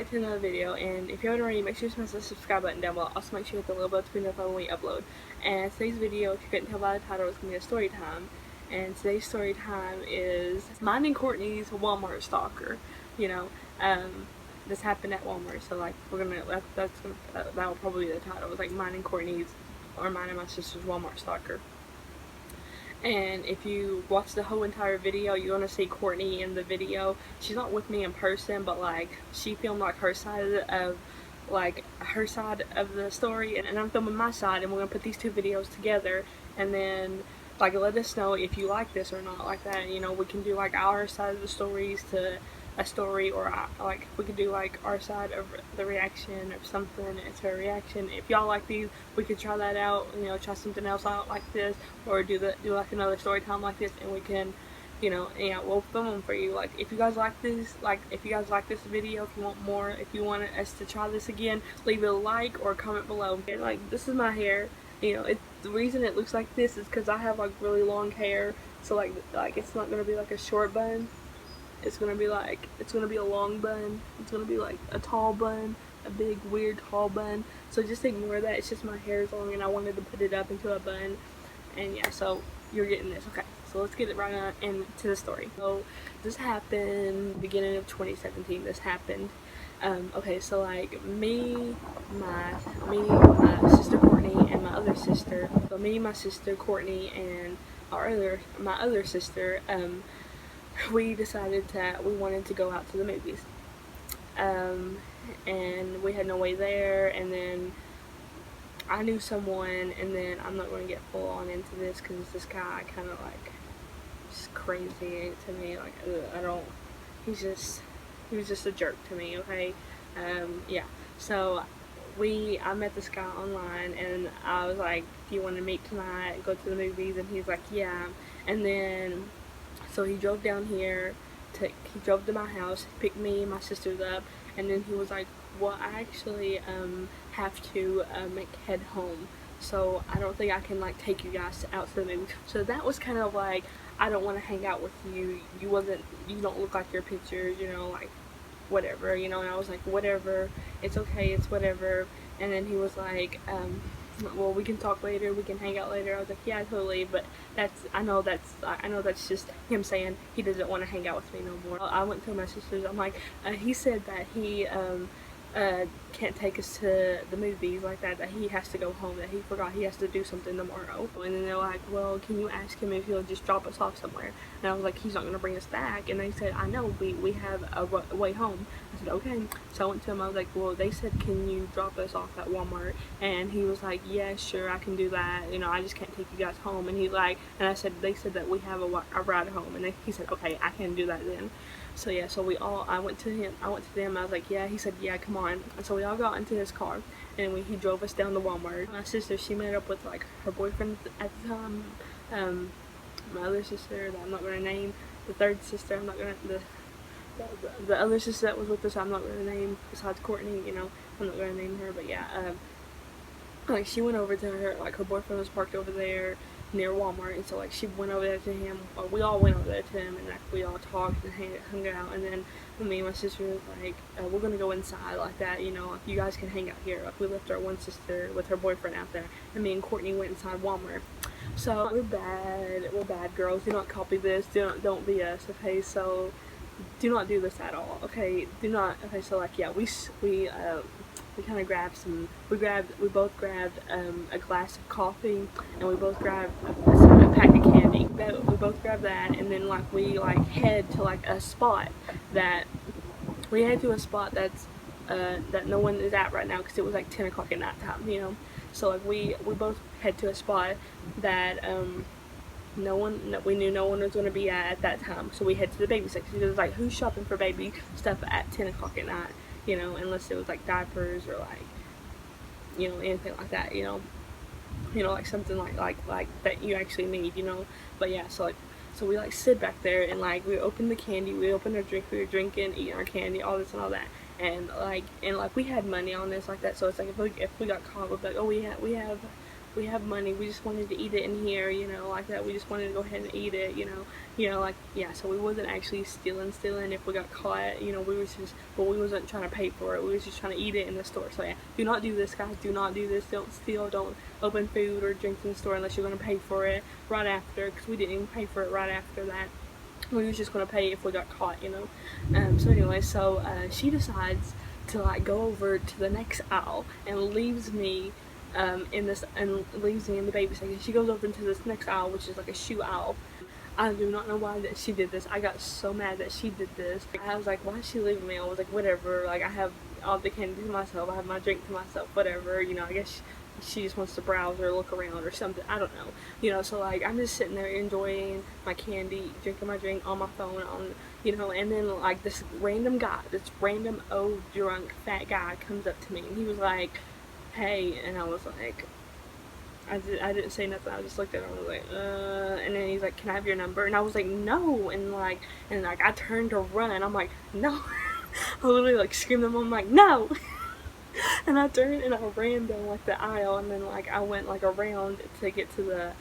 back to another video, and if you haven't already, make sure to smash the subscribe button down below. Also make sure to hit the little bell to be notified when we upload. And today's video, if you couldn't tell by the title, is going to be a story time. And today's story time is mine and Courtney's Walmart Stalker. You know, this happened at Walmart, so like that will probably be the title. It's like mine and Courtney's, or mine and my sister's Walmart Stalker. And if you watch the whole entire video, you're gonna see Courtney in the video. She's not with me in person, but like she filmed like her side of the story, and I'm filming my side, and we're gonna put these two videos together, and then like let us know if you like this or not, like that. You know, we can do like our side of the stories to a story, or like we could do like our side of the reaction or something to a reaction. If y'all like these, we could try that out, you know, try something else out like this, or do like another story time like this, and we can, you know, we'll film them for you. Like if you guys like this, video, if you want more, if you want us to try this again, leave a like or comment below. And like, this is my hair, you know, the reason it looks like this is because I have like really long hair, so like it's not gonna be like a short bun. It's gonna be a long bun. It's gonna be like a tall bun, a big weird tall bun. So just ignore that. It's just my hair is long, and I wanted to put it up into a bun. And yeah, so you're getting this. Okay, so let's get it right on into the story. So this happened beginning of 2017. This happened. Okay, so like my sister Courtney, and my other sister. So me, my sister Courtney, and my other sister. We decided that we wanted to go out to the movies, and we had no way there, and then I knew someone, and then I'm not going to get full on into this because this guy kind of like just crazy to me, like he was just a jerk to me. Okay, yeah, so I met this guy online, and I was like, do you want to meet tonight, go to the movies? And he's like, yeah. And then so he drove down here, he drove to my house, picked me and my sisters up, and then he was like, well, I actually have to head home, so I don't think I can like take you guys out to the movie. So that was kind of like, I don't want to hang out with you, you don't look like your pictures, you know, like whatever, you know. And I was like, whatever, it's okay, it's whatever. And then he was like, well, we can talk later, we can hang out later. I was like, yeah, totally, but I know that's just him saying he doesn't want to hang out with me no more. I went to my sister's, I'm like, he said that he can't take us to the movies like that he has to go home, that he forgot he has to do something tomorrow. And then they're like, well, can you ask him if he'll just drop us off somewhere? And I was like, he's not going to bring us back. And they said, I know, we have a way home. I said, okay. So I went to him, I was like, well, they said, can you drop us off at Walmart? And he was like, yeah, sure, I can do that, you know, I just can't take you guys home. And and I said, they said that we have a ride home. And he said, okay, I can do that then. So yeah, so I went to them, I was like, yeah. He said, yeah, come on. And so we all got into his car, and he drove us down to Walmart. My sister, she met up with like her boyfriend at the time, my other sister that I'm not going to name, the third sister I'm not going to, the other sister that was with us I'm not going to name, besides Courtney, you know, I'm not going to name her. But yeah, like she went over to her, like her boyfriend was parked over there near Walmart, and so like she went over there to him, or we all went over there to him, and like we all talked and hung out. And then me and my sister was like, we're gonna go inside like that, you know, you guys can hang out here. Like we left our one sister with her boyfriend out there, and me and Courtney went inside Walmart. So we're bad girls, do not copy this, don't be us, okay? So do not do this at all, okay? Do not. Okay, so like, yeah, we kind of grabbed we both grabbed a glass of coffee, and we both grabbed a pack of candy. We both grabbed that, and then like we head to like a spot that's that no one is at right now, because it was like 10 o'clock at night time, you know. So like we both head to a spot that we knew no one was going to be at that time. So we head to the baby section. It was like, who's shopping for baby stuff at 10 o'clock at night, you know, unless it was like diapers or like, you know, anything like that, you know, like something like that you actually need, you know. But yeah, so we like sit back there, and like we opened the candy, we opened our drink, we were drinking, eating our candy, all this and all that. And like we had money on this like that. So it's like, if we got caught, we'd be like, oh, we have we have money, we just wanted to eat it in here, you know, like that. We just wanted to go ahead and eat it, you know, like, yeah. So we wasn't actually stealing. If we got caught, you know, we wasn't trying to pay for it. We was just trying to eat it in the store. So yeah, do not do this, guys. Do not do this. Don't steal. Don't open food or drinks in the store unless you're gonna pay for it right after, because we didn't even pay for it right after that. We was just gonna pay if we got caught, you know. So anyway, she decides to like go over to the next aisle and leaves me in the baby section. She goes over into this next aisle, which is like a shoe aisle. I do not know why that she did this. I got so mad that she did this. I was like, why is she leaving me? I was like, whatever. Like, I have all the candy to myself. I have my drink to myself. Whatever. You know, I guess she just wants to browse or look around or something. I don't know. You know, so like I'm just sitting there enjoying my candy, drinking my drink on my phone, you know, and then like this random old drunk fat guy comes up to me and he was like, hey, and I was like, I didn't say nothing. I just looked at him and was like, and then he's like, can I have your number? And I was like, no. And I turned to run. I'm like, no. I literally like screamed at him. I'm like, no. And I turned and I ran down like the aisle, and then like I went like around to get to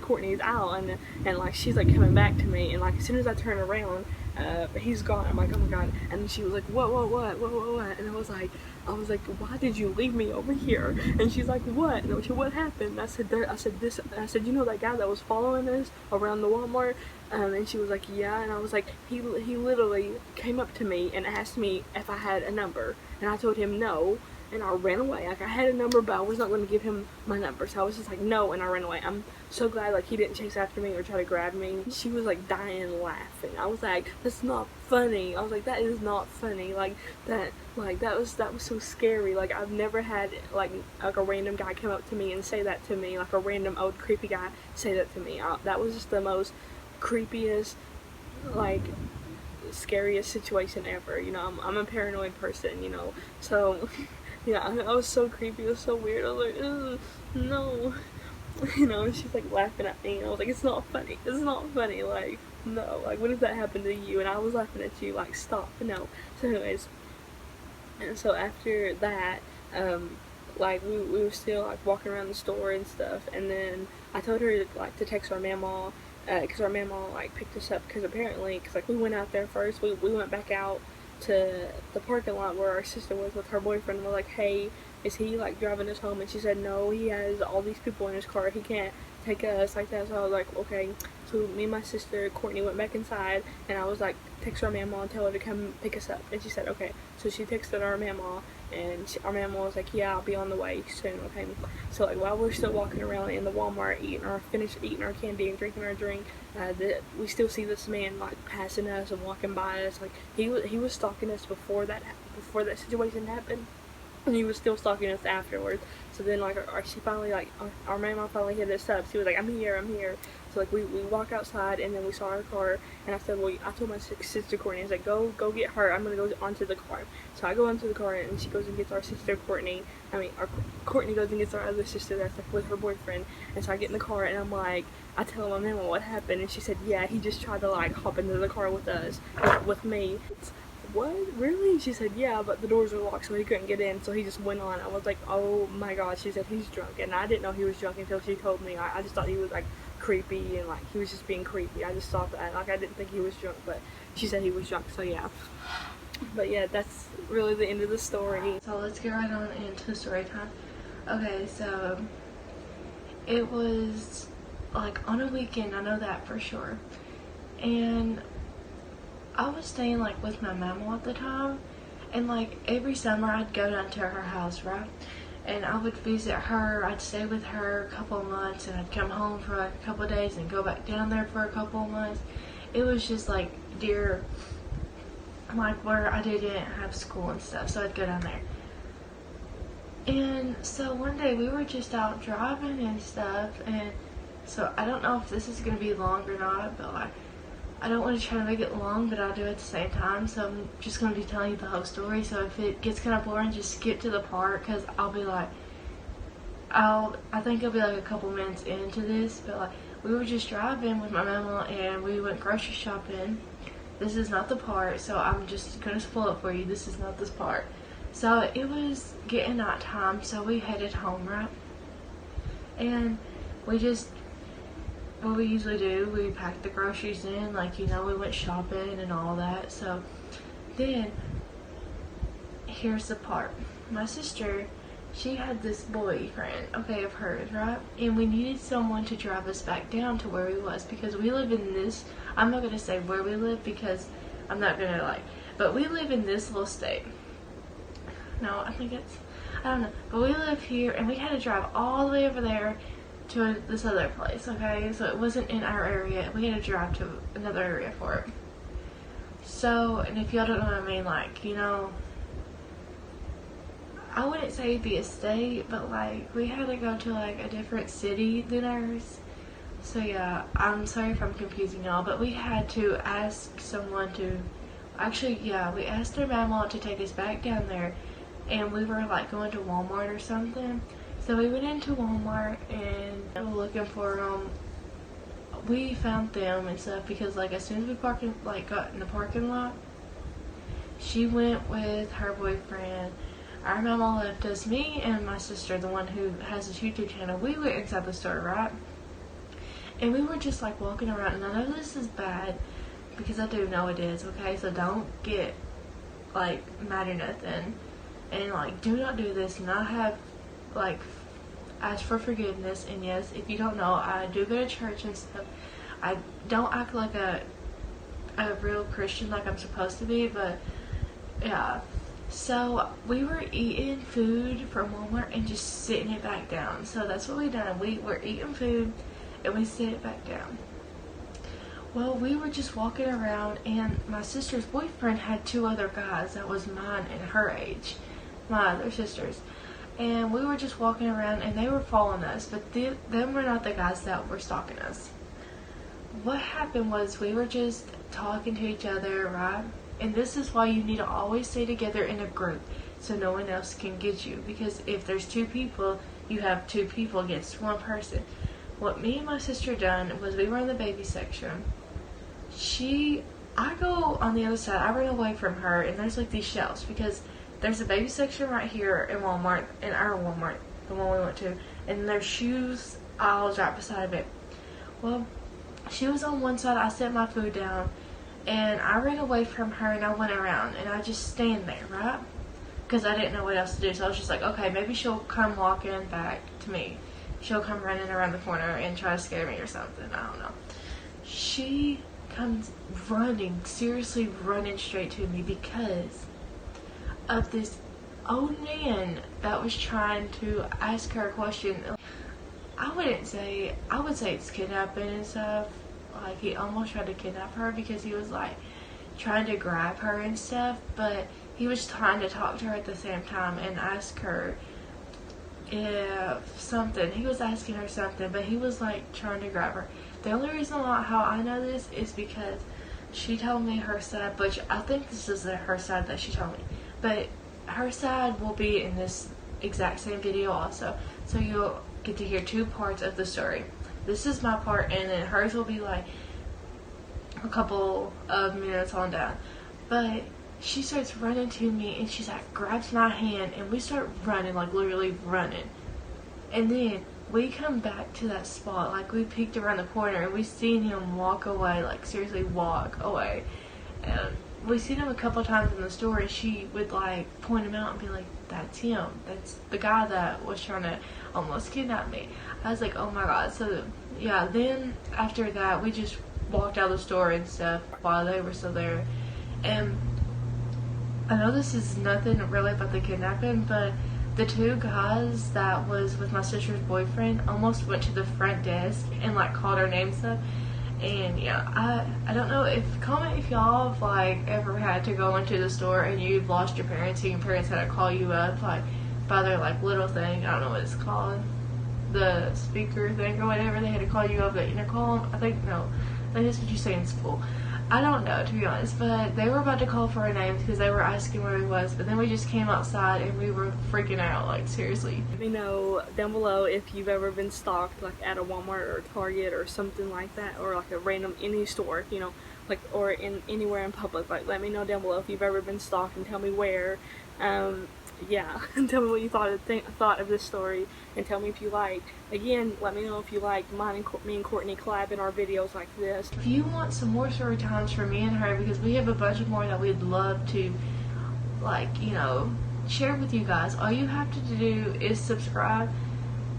Courtney's aisle, and like she's like coming back to me, and like as soon as I turn around, he's gone. I'm like, oh my god. And she was like, what, and I was like, why did you leave me over here? And she's like, what? And what happened? I said, you know that guy that was following us around the Walmart? And she was like, yeah. And I was like, he literally came up to me and asked me if I had a number, and I told him no, and I ran away. Like, I had a number, but I was not going to give him my number, so I was just like, no, and I ran away. I'm so glad like he didn't chase after me or try to grab me. She was like dying laughing. I was like, that's not funny. I was like, that is not funny. Like that was so scary. Like, I've never had like a random guy come up to me and say that to me, like a random old creepy guy say that to me. That was just the most creepiest, like scariest situation ever. You know, I'm a paranoid person, you know, so yeah, I was so creepy. It was so weird. I was like, ugh, no. You know, and she's like laughing at me, and I was like, it's not funny. It's not funny. Like, no. Like, what if that happened to you? And I was laughing at you. Like, stop. No. So anyways, and so after that, like we were still like walking around the store and stuff, and then I told her like to text our mama, because our mama like picked us up, because apparently, because like we went out there first, we went back out to the parking lot where our sister was with her boyfriend, and we're like, hey, is he like driving us home? And she said, no, he has all these people in his car, he can't take us like that. So I was like, okay. So me and my sister Courtney went back inside, and I was like, text our mama and tell her to come pick us up. And she said, okay. So she texted our mama, and our mama was like, yeah, I'll be on the way soon, okay. So like while we're still walking around in the Walmart finished eating our candy and drinking our drink, we still see this man like passing us and walking by us. Like he was stalking us before that situation happened, and he was still stalking us afterwards. So then like our mama finally hit us up. She was like, I'm here. So like we walk outside, and then we saw her car, and I said, well, I told my sister Courtney, I was like, go get her, I'm gonna go onto the car. So I go onto the car, and she goes and gets our sister Courtney. Courtney goes and gets our other sister that's like with her boyfriend. And so I get in the car, and I'm like, I tell my mama what happened, and she said, yeah, he just tried to like hop into the car with us, with me. What? Really? She said, yeah, but the doors were locked, so he couldn't get in, so he just went on. I was like, oh my god. She said, he's drunk, and I didn't know he was drunk until she told me. I just thought he was like creepy, and like he was just being creepy. I just thought that, like, I didn't think he was drunk, but she said he was drunk, so yeah. But yeah, that's really the end of the story. So let's get right on into story time. Okay, so it was like on a weekend, I know that for sure, and I was staying like with my mama at the time, and like every summer I'd go down to her house, right? And I would visit her, I'd stay with her a couple of months, and I'd come home for like a couple of days and go back down there for a couple of months. It was just like like where I didn't have school and stuff, so I'd go down there. And so one day we were just out driving and stuff, and so I don't know if this is going to be long or not, but like I don't want to try to make it long, but I'll do it at the same time. So I'm just going to be telling you the whole story. So if it gets kind of boring, just skip to the part, because I'll be like, I think it'll be like a couple minutes into this. But like, we were just driving with my mama, and we went grocery shopping. This is not the part, so I'm just going to spoil it for you. This is not this part. So it was getting night time, so we headed home, right? And we just, what we usually do, we packed the groceries in, like, you know, we went shopping and all that. So then, here's the part. My sister, she had this boyfriend, okay, of hers, right? And we needed someone to drive us back down to where we was, because we live in this, I'm not going to say where we live because I'm not going to, like, but we live in this little state. No, I think it's, I don't know, but we live here, and we had to drive all the way over there to this other place, okay? So it wasn't in our area. We had to drive to another area for it. So, and if y'all don't know what I mean, like, you know, I wouldn't say it'd be a state, but like, we had to go to like a different city than ours. So yeah, I'm sorry if I'm confusing y'all, but we had to ask someone to, actually, yeah, we asked our mama to take us back down there, and we were like going to Walmart or something. So we went into Walmart and we were looking for them. We found them and stuff because like as soon as we got in the parking lot, she went with her boyfriend. Our mama left us, me and my sister, the one who has this YouTube channel. We went inside the store, right? And we were just like walking around, and I know this is bad because I do know it is, okay? So don't get like mad or nothing. And like, do not do this. Not have like ask for forgiveness. And yes, if you don't know, I do go to church and stuff. I don't act like a real Christian like I'm supposed to be, but yeah. So we were eating food from Walmart and just sitting it back down. So that's what we done. We were eating food and we sit it back down. Well, we were just walking around, and my sister's boyfriend had two other guys that was mine and her age, my other sisters. And we were just walking around, and they were following us, but them were not the guys that were stalking us. What happened was we were just talking to each other, right? And this is why you need to always stay together in a group so no one else can get you. Because if there's two people, you have two people against one person. What me and my sister done was we were in the baby section. I go on the other side, I run away from her, and there's like these shelves because there's a baby section right here in Walmart, in our Walmart, the one we went to, and there's shoes aisles right beside it. Well, she was on one side, I set my food down, and I ran away from her, and I went around, and I just stand there, right? Because I didn't know what else to do, so I was just like, okay, maybe she'll come walking back to me. She'll come running around the corner and try to scare me or something, I don't know. She comes running, seriously running straight to me because of this old man that was trying to ask her a question. I would say it's kidnapping and stuff. Like, he almost tried to kidnap her because he was like trying to grab her and stuff, but he was trying to talk to her at the same time and ask her if something. He was asking her something, but he was like trying to grab her. The only reason why how I know this is because she told me her side, but I think this is her side that she told me. But her side will be in this exact same video also. So you'll get to hear two parts of the story. This is my part, and then hers will be like a couple of minutes on down. But she starts running to me, and she's like, grabs my hand, and we start running, like literally running. And then we come back to that spot, like we peeked around the corner, and we seen him walk away, like seriously walk away. And we seen him a couple times in the store, and she would like point him out and be like, that's him, that's the guy that was trying to almost kidnap me. I was like, oh my god. So yeah, then after that we just walked out of the store and stuff while they were still there. And I know this is nothing really about the kidnapping, but the two guys that was with my sister's boyfriend almost went to the front desk and like called her name and stuff. And yeah, I don't know if, comment if y'all have like ever had to go into the store and you've lost your parents and your parents had to call you up like by their like little thing, I don't know what it's called, the speaker thing or whatever. They had to call you up the intercom. I think, no, that is what you say in school. I don't know, to be honest, but they were about to call for our names because they were asking where we was, but then we just came outside and we were freaking out, like seriously. Let me know down below if you've ever been stalked, like at a Walmart or Target or something like that, or like a random any store, you know, like, or in anywhere in public. Like, let me know down below if you've ever been stalked and tell me where. yeah, tell me what you thought of this story, and tell me if you liked. Again, let me know if you liked me and Courtney collab in our videos like this. If you want some more story times for me and her, because we have a bunch of more that we'd love to, like, you know, share with you guys, all you have to do is subscribe,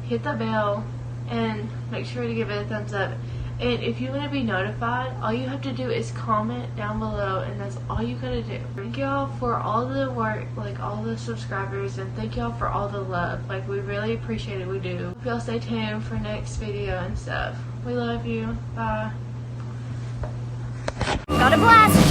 hit the bell, and make sure to give it a thumbs up. And if you want to be notified, all you have to do is comment down below, and that's all you gotta do. Thank y'all for all the work, like all the subscribers, and thank y'all for all the love. Like, we really appreciate it, we do. Hope y'all stay tuned for next video and stuff. We love you. Bye. Got a blast!